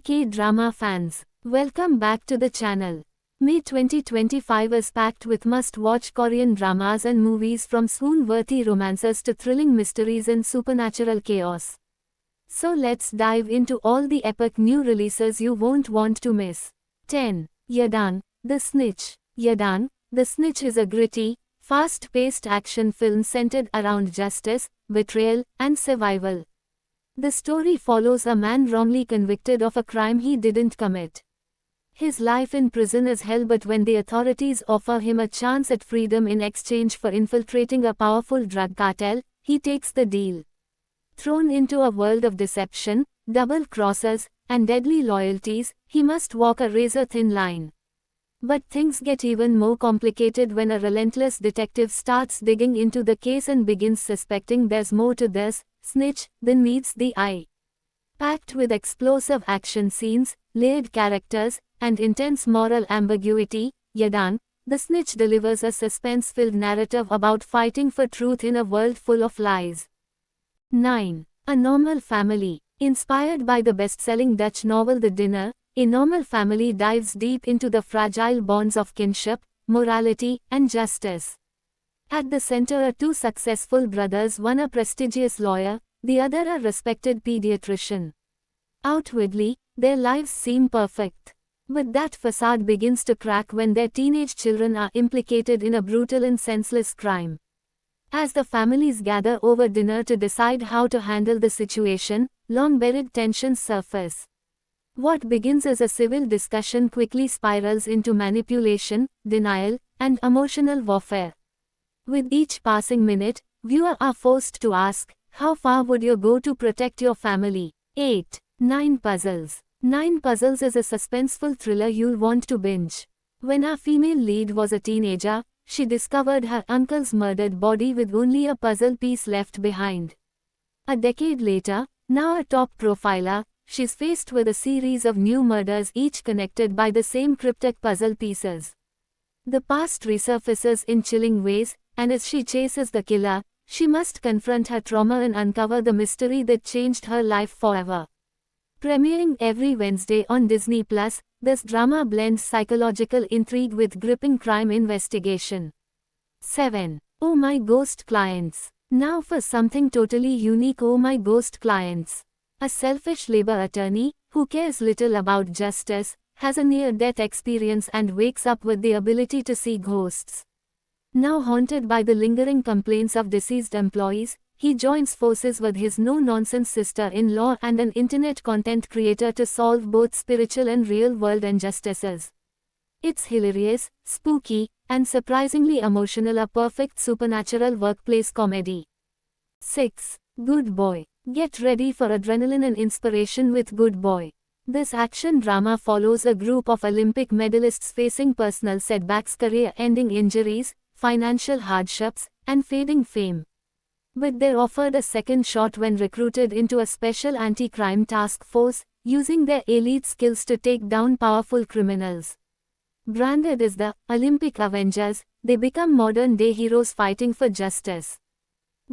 K-drama fans, welcome back to the channel. May 2025 is packed with must-watch Korean dramas and movies from swoon-worthy romances to thrilling mysteries and supernatural chaos. So let's dive into all the epic new releases you won't want to miss. 10. Yadang, The Snitch. Yadang, The Snitch is a gritty, fast-paced action film centered around justice, betrayal, and survival. The story follows a man wrongly convicted of a crime he didn't commit. His life in prison is hell, but when the authorities offer him a chance at freedom in exchange for infiltrating a powerful drug cartel, he takes the deal. Thrown into a world of deception, double crosses, and deadly loyalties, he must walk a razor-thin line. But things get even more complicated when a relentless detective starts digging into the case and begins suspecting there's more to this snitch than meets the eye. Packed with explosive action scenes, layered characters, and intense moral ambiguity, Yadang, The Snitch delivers a suspense-filled narrative about fighting for truth in a world full of lies. 9. A Normal Family. Inspired by the best-selling Dutch novel The Dinner, A Normal Family dives deep into the fragile bonds of kinship, morality, and justice. At the center are two successful brothers, one a prestigious lawyer, the other a respected pediatrician. Outwardly, their lives seem perfect. But that facade begins to crack when their teenage children are implicated in a brutal and senseless crime. As the families gather over dinner to decide how to handle the situation, long-buried tensions surface. What begins as a civil discussion quickly spirals into manipulation, denial, and emotional warfare. With each passing minute, viewers are forced to ask, how far would you go to protect your family? 8. Nine Puzzles. Nine Puzzles is a suspenseful thriller you'll want to binge. When our female lead was a teenager, she discovered her uncle's murdered body with only a puzzle piece left behind. A decade later, now a top profiler, she's faced with a series of new murders, each connected by the same cryptic puzzle pieces. The past resurfaces in chilling ways, and as she chases the killer, she must confront her trauma and uncover the mystery that changed her life forever. Premiering every Wednesday on Disney+, this drama blends psychological intrigue with gripping crime investigation. 7. Oh My Ghost Clients. Now for something totally unique. Oh My Ghost Clients. A selfish labor attorney, who cares little about justice, has a near-death experience and wakes up with the ability to see ghosts. Now haunted by the lingering complaints of deceased employees, he joins forces with his no-nonsense sister-in-law and an internet content creator to solve both spiritual and real-world injustices. It's hilarious, spooky, and surprisingly emotional, a perfect supernatural workplace comedy. 6. Good Boy. Get ready for adrenaline and inspiration with Good Boy. This action drama follows a group of Olympic medalists facing personal setbacks, career-ending injuries, financial hardships, and fading fame. But they're offered a second shot when recruited into a special anti-crime task force, using their elite skills to take down powerful criminals. Branded as the Olympic Avengers, they become modern-day heroes fighting for justice.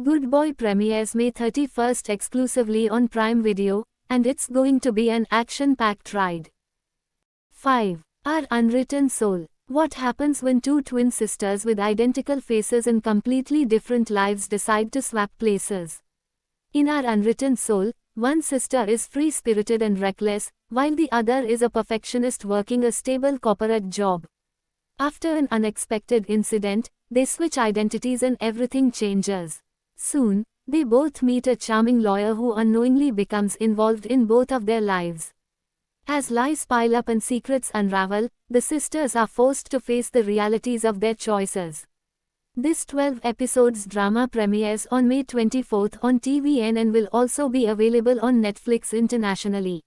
Good Boy premieres May 31st exclusively on Prime Video, and it's going to be an action-packed ride. 5. Our Unwritten Soul. What happens when two twin sisters with identical faces and completely different lives decide to swap places? In Our Unwritten Soul, one sister is free-spirited and reckless, while the other is a perfectionist working a stable corporate job. After an unexpected incident, they switch identities and everything changes. Soon, they both meet a charming lawyer who unknowingly becomes involved in both of their lives. As lies pile up and secrets unravel, the sisters are forced to face the realities of their choices. This 12 episodes drama premieres on May 24th on TVN and will also be available on Netflix internationally.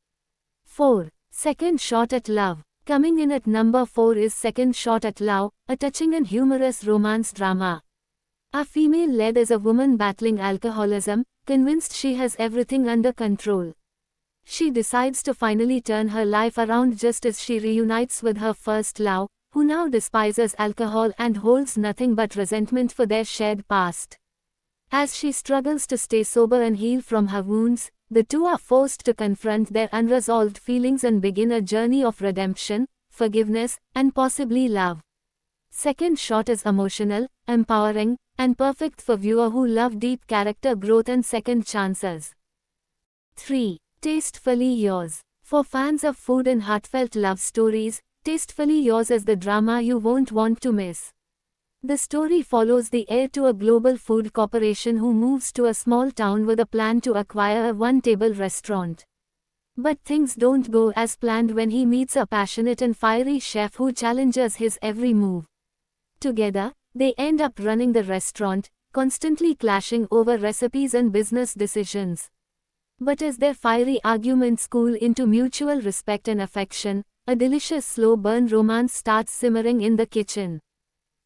4. Second Shot at Love. Coming in at number 4 is Second Shot at Love, a touching and humorous romance drama. A female led as a woman battling alcoholism, convinced she has everything under control. She decides to finally turn her life around just as she reunites with her first love, who now despises alcohol and holds nothing but resentment for their shared past. As she struggles to stay sober and heal from her wounds, the two are forced to confront their unresolved feelings and begin a journey of redemption, forgiveness, and possibly love. Second Shot is emotional, empowering, and perfect for viewers who love deep character growth and second chances. 3. Tastefully Yours. For fans of food and heartfelt love stories, Tastefully Yours is the drama you won't want to miss. The story follows the heir to a global food corporation who moves to a small town with a plan to acquire a one-table restaurant. But things don't go as planned when he meets a passionate and fiery chef who challenges his every move. Together, they end up running the restaurant, constantly clashing over recipes and business decisions. But as their fiery arguments cool into mutual respect and affection, a delicious slow-burn romance starts simmering in the kitchen.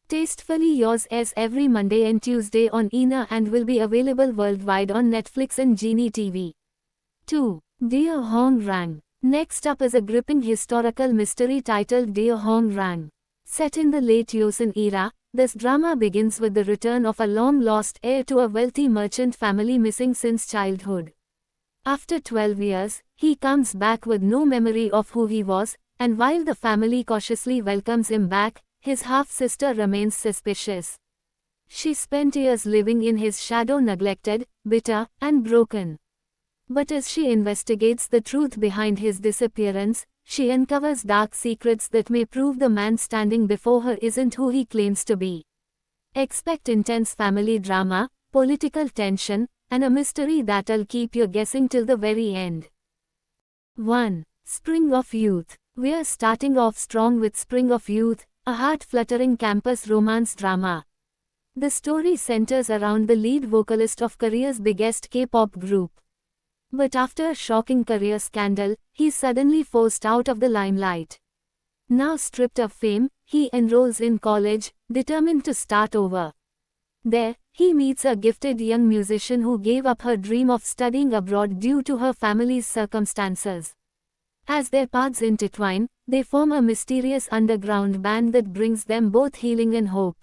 Tastefully Yours airs every Monday and Tuesday on ENA and will be available worldwide on Netflix and Genie TV. 2. Dear Hong Rang. Next up is a gripping historical mystery titled Dear Hong Rang. Set in the late Joseon era, this drama begins with the return of a long-lost heir to a wealthy merchant family missing since childhood. After 12 years, he comes back with no memory of who he was, and while the family cautiously welcomes him back, his half-sister remains suspicious. She spent years living in his shadow, neglected, bitter, and broken. But as she investigates the truth behind his disappearance, she uncovers dark secrets that may prove the man standing before her isn't who he claims to be. Expect intense family drama, political tension, and a mystery that'll keep you guessing till the very end. 1. Spring of Youth. We're starting off strong with Spring of Youth, a heart-fluttering campus romance drama. The story centers around the lead vocalist of Korea's biggest K-pop group. But after a shocking career scandal, he's suddenly forced out of the limelight. Now stripped of fame, he enrolls in college, determined to start over. There, he meets a gifted young musician who gave up her dream of studying abroad due to her family's circumstances. As their paths intertwine, they form a mysterious underground band that brings them both healing and hope.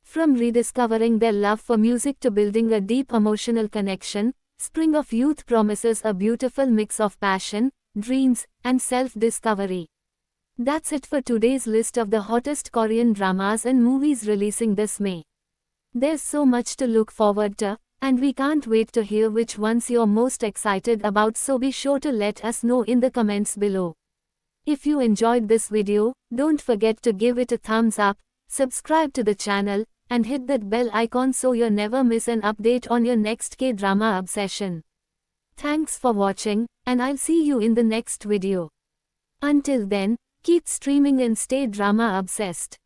From rediscovering their love for music to building a deep emotional connection, Spring of Youth promises a beautiful mix of passion, dreams, and self-discovery. That's it for today's list of the hottest Korean dramas and movies releasing this May. There's so much to look forward to, and we can't wait to hear which ones you're most excited about, so be sure to let us know in the comments below. If you enjoyed this video, don't forget to give it a thumbs up, subscribe to the channel, and hit that bell icon so you never miss an update on your next K-drama obsession. Thanks for watching, and I'll see you in the next video. Until then, keep streaming and stay drama obsessed.